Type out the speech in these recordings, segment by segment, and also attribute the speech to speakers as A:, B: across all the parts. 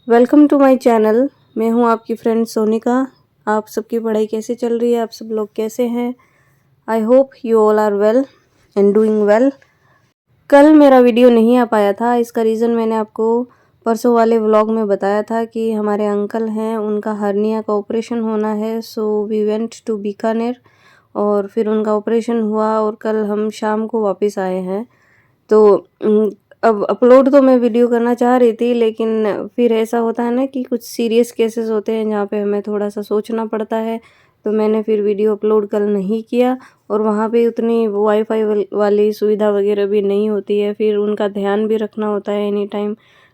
A: Welcome to my channel. मैं हूं आपकी फ्रेंड सोनिका। आप सबकी पढ़ाई कैसे चल रही है? आप सब लोग कैसे हैं? I hope you all are well and doing well. कल मेरा वीडियो नहीं आ पाया था, इसका रीज़न मैंने आपको परसों वाले व्लॉग में बताया था कि हमारे अंकल हैं, उनका हर्निया का ऑपरेशन होना है। So we went to Bikaner और फिर उनका ऑपरेशन हुआ और कल हम शाम को वापस आए हैं। तो अब अपलोड तो मैं वीडियो करना चाह रही थी, लेकिन फिर ऐसा होता है ना कि कुछ सीरियस केसेस होते हैं जहाँ पे हमें थोड़ा सा सोचना पड़ता है, तो मैंने फिर वीडियो अपलोड कल नहीं किया। और वहाँ पे उतनी वाईफाई वाली सुविधा वगैरह भी नहीं होती है, फिर उनका ध्यान भी रखना होता है एनी टाइम।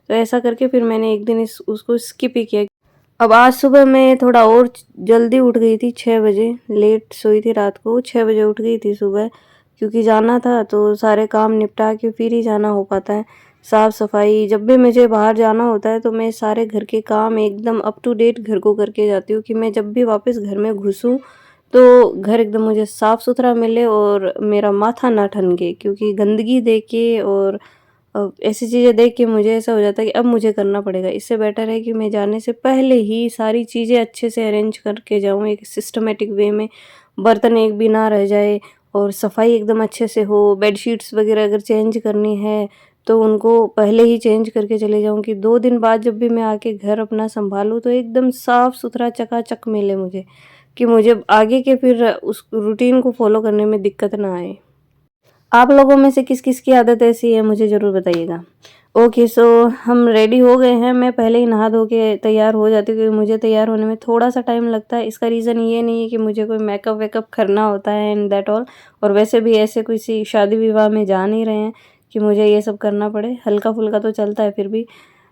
A: तो ऐसा करके फिर मैंने एक दिन उसको स्किप ही किया। अब आज सुबह मैं थोड़ा और जल्दी उठ गई थी, 6 बजे। लेट सोई थी रात को, 6 बजे उठ गई थी सुबह, क्योंकि जाना था तो सारे काम निपटा के फिर ही जाना हो पाता है। साफ़ सफाई, जब भी मुझे बाहर जाना होता है तो मैं सारे घर के काम एकदम अप टू डेट घर को करके जाती हूँ कि मैं जब भी वापस घर में घुसूँ तो घर एकदम मुझे साफ़ सुथरा मिले और मेरा माथा ना ठनके। क्योंकि गंदगी देख के और ऐसी चीज़ें देख के मुझे ऐसा हो जाता है कि अब मुझे करना पड़ेगा। इससे बेटर है कि मैं जाने से पहले ही सारी चीज़ें अच्छे से अरेंज करके जाऊँ, एक सिस्टमेटिक वे में। बर्तन एक भी ना रह जाए और सफाई एकदम अच्छे से हो। बेडशीट्स वगैरह अगर चेंज करनी है तो उनको पहले ही चेंज करके चले जाऊँ कि 2 दिन बाद जब भी मैं आके घर अपना सँभालूँ तो एकदम साफ़ सुथरा चकाचक मिले मुझे, कि मुझे आगे के फिर उस रूटीन को फ़ॉलो करने में दिक्कत ना आए। आप लोगों में से किस-किस की आदत ऐसी है मुझे ज़रूर बताइएगा। ओके, सो हम रेडी हो गए हैं। मैं पहले ही नहा धो के तैयार हो जाती हूँ क्योंकि मुझे तैयार होने में थोड़ा-सा टाइम लगता है। इसका रीज़न ये नहीं है कि मुझे कोई मेकअप वेकअप करना होता है एंड दैट ऑल। और वैसे भी ऐसे किसी शादी-विवाह में जा नहीं रहे हैं कि मुझे ये सब करना पड़े। हल्का-फुल्का तो चलता है फिर भी।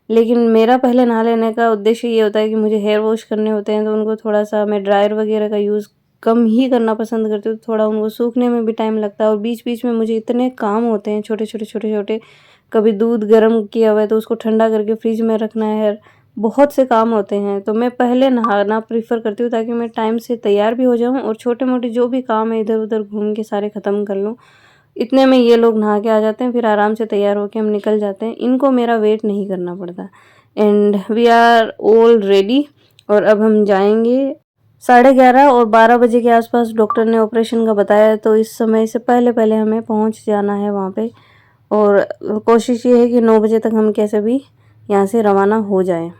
A: लेकिन मेरा पहले नहा लेने का उद्देश्य ये होता है कि मुझे हेयर वॉश करने होते हैं, तो उनको थोड़ा-सा मैं ड्रायर वगैरह का यूज़ कम ही करना पसंद करती हूँ। थोड़ा उनको सूखने में भी टाइम लगता है और बीच-बीच में मुझे इतने काम होते हैं छोटे-छोटे, छोटे-छोटे। कभी दूध गर्म किया हुआ है तो उसको ठंडा करके फ्रिज में रखना है। बहुत से काम होते हैं, तो मैं पहले नहाना प्रेफ़र करती हूँ ताकि मैं टाइम से तैयार भी हो जाऊँ और छोटे-मोटे जो भी काम है इधर-उधर घूम के सारे ख़त्म कर लूँ। इतने में ये लोग नहा के आ जाते हैं, फिर आराम से तैयार होके हम निकल जाते हैं। इनको मेरा वेट नहीं करना पड़ता and we are all ready. और अब हम जाएँगे। 11:30 और 12 बजे के आसपास डॉक्टर ने ऑपरेशन का बताया है, तो इस समय से पहले-पहले हमें पहुँच जाना है वहाँ पे। और कोशिश ये है कि 9 बजे तक हम कैसे भी यहाँ से रवाना हो जाएँ।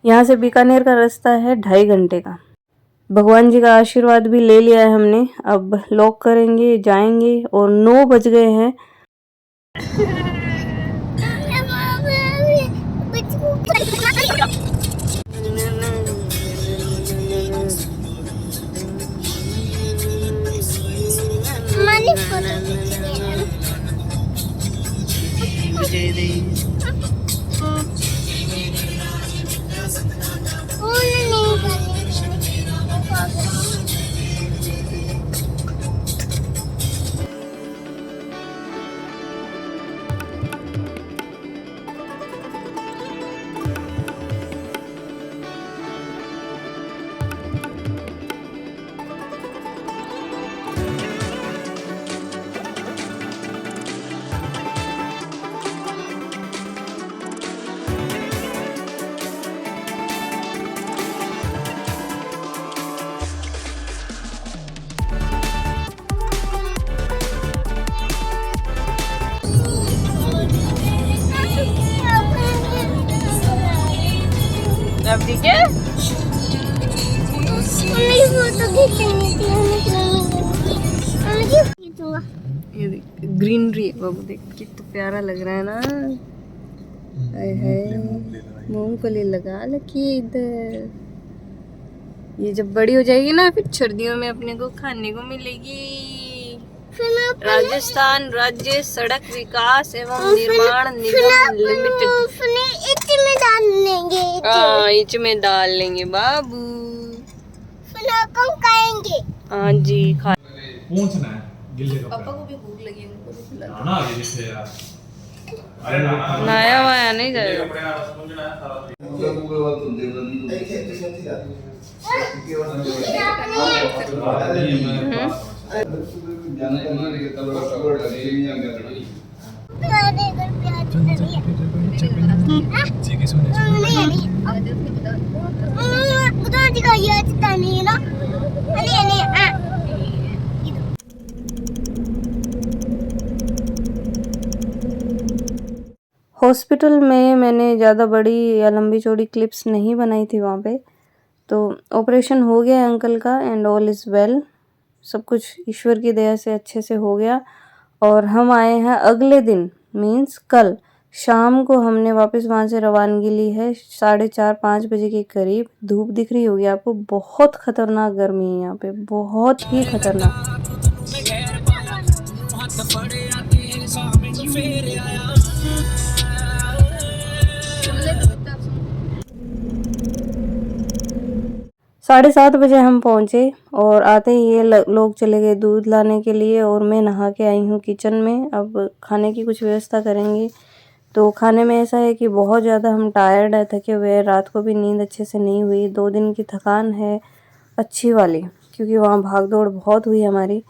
A: यहाँ से बीकानेर का रास्ता है 2.5 घंटे का। भगवान जी का आशीर्वाद भी ले लिया है हमने। अब लॉक करेंगे, जाएँगे और 9 बज गए हैं। अब ठीक है? ये देख ग्रीनरी है बाबू, देख कितना प्यारा लग रहा है ना। हाय हाय, मूंगफली लगा रखी है इधर। ये जब बड़ी हो जाएगी ना फिर सर्दियों में अपने को खाने को मिलेगी। राजस्थान राज्य सड़क विकास एवं निर्माण निगम लिमिटेड। हाँ, इच में डाल लेंगे बाबू। खाएंगे। हाँ जी, खा।
B: पहुंचना है गिल्ले कपड़े।
A: पापा को भी भूख लगी है, उनको भी खिला दो।
B: ना अभी जिससे यार
A: नया वाया नहीं जाएगा। हॉस्पिटल में मैंने ज़्यादा बड़ी या लंबी चौड़ी क्लिप्स नहीं बनाई थी वहाँ पे। तो ऑपरेशन हो गया है अंकल का एंड ऑल इज़ वेल। सब कुछ ईश्वर की दया से अच्छे से हो गया और हम आए हैं अगले दिन, मीन्स कल शाम को हमने वापस वहाँ से रवानगी ली है 4:30-5 बजे के करीब। धूप दिख रही होगी आपको, बहुत खतरनाक गर्मी है यहाँ पे, बहुत ही खतरनाक। 7:30 बजे हम पहुँचे और आते ही ये लोग चले गए दूध लाने के लिए और मैं नहा के आई हूँ किचन में। अब खाने की कुछ व्यवस्था करेंगे। तो खाने में ऐसा है कि बहुत ज़्यादा हम टायर्ड है, थके हुए हैं, रात को भी नींद अच्छे से नहीं हुई। 2 दिन की थकान है अच्छी वाली, क्योंकि वहाँ भाग दौड़ बहुत हुई हमारी।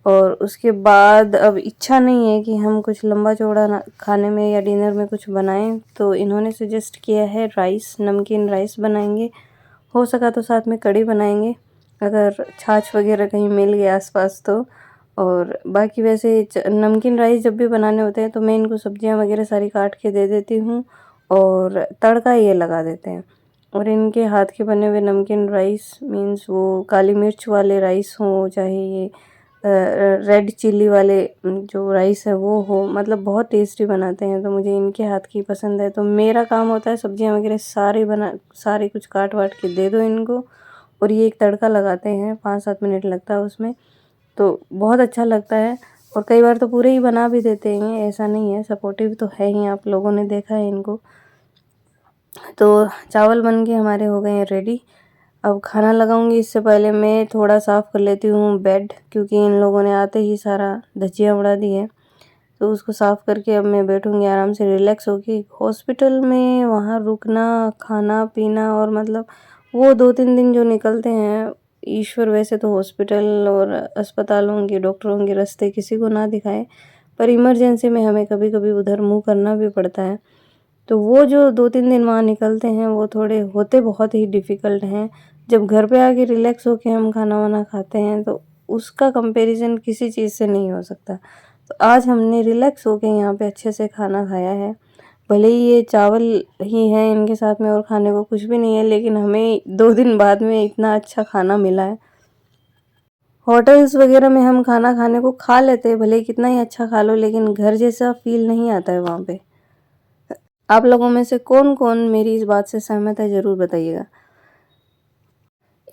A: और उसके बाद अब इच्छा नहीं है कि हम कुछ लंबा चौड़ा खाने में या डिनर में कुछ बनाएं। तो इन्होंने सजेस्ट किया है राइस, नमकीन राइस बनाएंगे। हो सका तो साथ में कढ़ी बनाएंगे, अगर छाछ वगैरह कहीं मिल गया आसपास तो। और बाकी वैसे नमकीन राइस जब भी बनाने होते हैं तो मैं इनको सब्जियां वगैरह सारी काट के दे देती हूँ और तड़का ये लगा देते हैं। और इनके हाथ के बने हुए नमकीन राइस, मीन्स वो काली मिर्च वाले राइस हो चाहे ये रेड चिल्ली वाले जो राइस है वो हो, मतलब बहुत टेस्टी बनाते हैं। तो मुझे इनके हाथ की पसंद है। तो मेरा काम होता है सब्जियां वगैरह सारे कुछ काट वाट के दे दो इनको और ये एक तड़का लगाते हैं, 5-7 मिनट लगता है उसमें। तो बहुत अच्छा लगता है और कई बार तो पूरे ही बना भी देते हैं, ऐसा नहीं है, सपोर्टिव तो है ही, आप लोगों ने देखा है इनको। तो चावल बन के हमारे हो गए हैं रेडी। अब खाना लगाऊंगी, इससे पहले मैं थोड़ा साफ़ कर लेती हूँ बेड, क्योंकि इन लोगों ने आते ही सारा धज्जियाँ उड़ा दी है। तो उसको साफ़ करके अब मैं बैठूंगी आराम से रिलैक्स होके। हॉस्पिटल में वहाँ रुकना, खाना पीना और मतलब वो 2-3 दिन जो निकलते हैं, ईश्वर वैसे तो हॉस्पिटल और अस्पतालों के डॉक्टरों के रास्ते किसी को ना दिखाए, पर इमरजेंसी में हमें कभी कभी उधर मुँह करना भी पड़ता है। तो वो जो 2-3 दिन वहाँ निकलते हैं वो थोड़े होते बहुत ही डिफ़िकल्ट हैं। जब घर पे आके रिलैक्स होके हम खाना वाना खाते हैं तो उसका कंपैरिजन किसी चीज़ से नहीं हो सकता। तो आज हमने रिलैक्स होके यहाँ पे अच्छे से खाना खाया है। भले ही ये चावल ही है इनके साथ में और खाने को कुछ भी नहीं है, लेकिन हमें 2 दिन बाद में इतना अच्छा खाना मिला है। होटल्स वगैरह में हम खाना खाने को खा लेते हैं, भले ही कितना ही अच्छा खा लो, लेकिन घर जैसा फ़ील नहीं आता है वहाँ पे। आप लोगों में से कौन-कौन मेरी इस बात से सहमत है ज़रूर बताइएगा।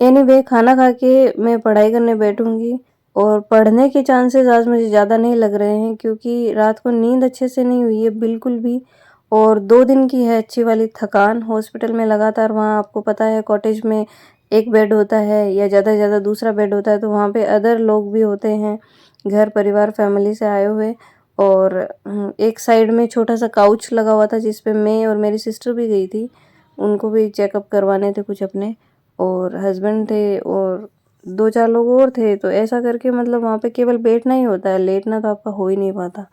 A: एनीवे खाना खा के मैं पढ़ाई करने बैठूंगी और पढ़ने के चांसेस आज मुझे ज़्यादा नहीं लग रहे हैं, क्योंकि रात को नींद अच्छे से नहीं हुई है बिल्कुल भी। और 2 दिन की है अच्छी वाली थकान। हॉस्पिटल में लगातार वहाँ आपको पता है कॉटेज में एक बेड होता है या ज़्यादा से ज़्यादा दूसरा बेड होता है, तो वहाँ पे अदर लोग भी होते हैं, घर परिवार फैमिली से आए हुए। और एक साइड में छोटा सा काउच लगा हुआ था जिस पे मैं और मेरी सिस्टर भी गई थी, उनको भी चेकअप करवाने थे कुछ अपने, और हस्बैंड थे और 2-4 लोग और थे। तो ऐसा करके मतलब वहाँ पे केवल बैठना ही होता है, लेटना तो आपका हो ही नहीं पाता।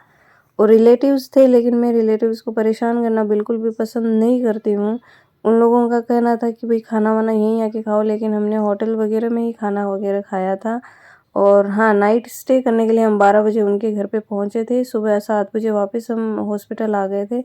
A: और रिलेटिव्स थे, लेकिन मैं रिलेटिव्स को परेशान करना बिल्कुल भी पसंद नहीं करती हूँ। उन लोगों का कहना था कि भाई खाना वाना यहीं आके खाओ, लेकिन हमने होटल वगैरह में ही खाना वगैरह खाया था। और हाँ, नाइट स्टे करने के लिए हम 12 बजे उनके घर पे पहुँचे थे, सुबह 7 बजे वापस हम हॉस्पिटल आ गए थे।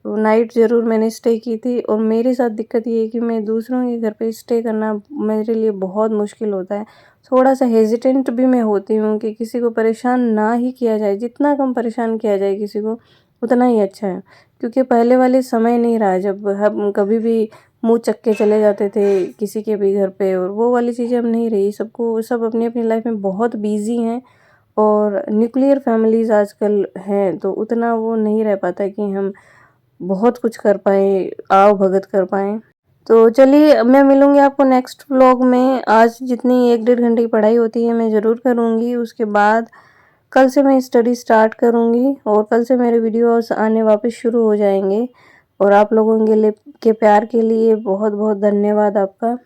A: तो नाइट ज़रूर मैंने स्टे की थी। और मेरे साथ दिक्कत ये है कि मैं दूसरों के घर पे स्टे करना मेरे लिए बहुत मुश्किल होता है। थोड़ा सा हेजिटेंट भी मैं होती हूँ कि किसी को परेशान ना ही किया जाए, जितना कम परेशान किया जाए किसी को उतना ही अच्छा है। क्योंकि पहले वाले समय नहीं रहा जब हम कभी भी मुँह चक के चले जाते थे किसी के भी घर पे, और वो वाली चीज़ें अब नहीं रही। सब अपनी अपनी लाइफ में बहुत बिजी हैं और न्यूक्लियर फैमिलीज़ आजकल हैं, तो उतना वो नहीं रह पाता कि हम बहुत कुछ कर पाएँ, आओ भगत कर पाएँ। तो चलिए मैं मिलूँगी आपको नेक्स्ट व्लॉग में। आज जितनी 1-1.5 घंटे की पढ़ाई होती है मैं ज़रूर करूँगी। उसके बाद कल से मैं स्टडी स्टार्ट करूँगी और कल से मेरे वीडियोस आने वापस शुरू हो जाएंगे। और आप लोगों के प्यार के लिए बहुत बहुत धन्यवाद आपका।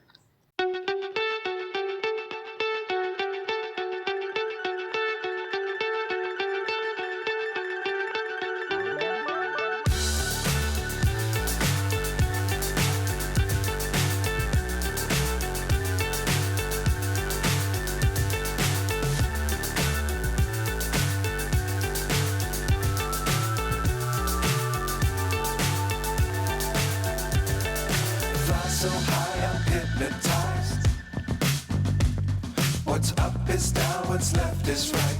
C: what's left is right.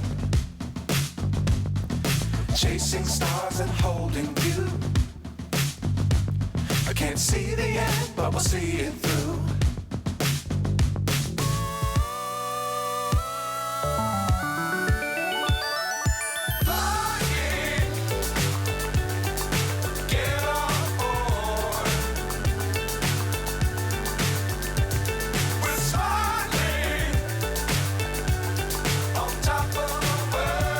C: Chasing stars and holding you. I can't see the end, but we'll see it through. Flying, get on board. We're smiling on top of the world.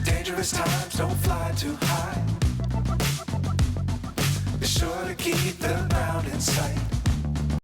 C: Dangerous times, don't fly too high. Be sure to keep the ground in sight.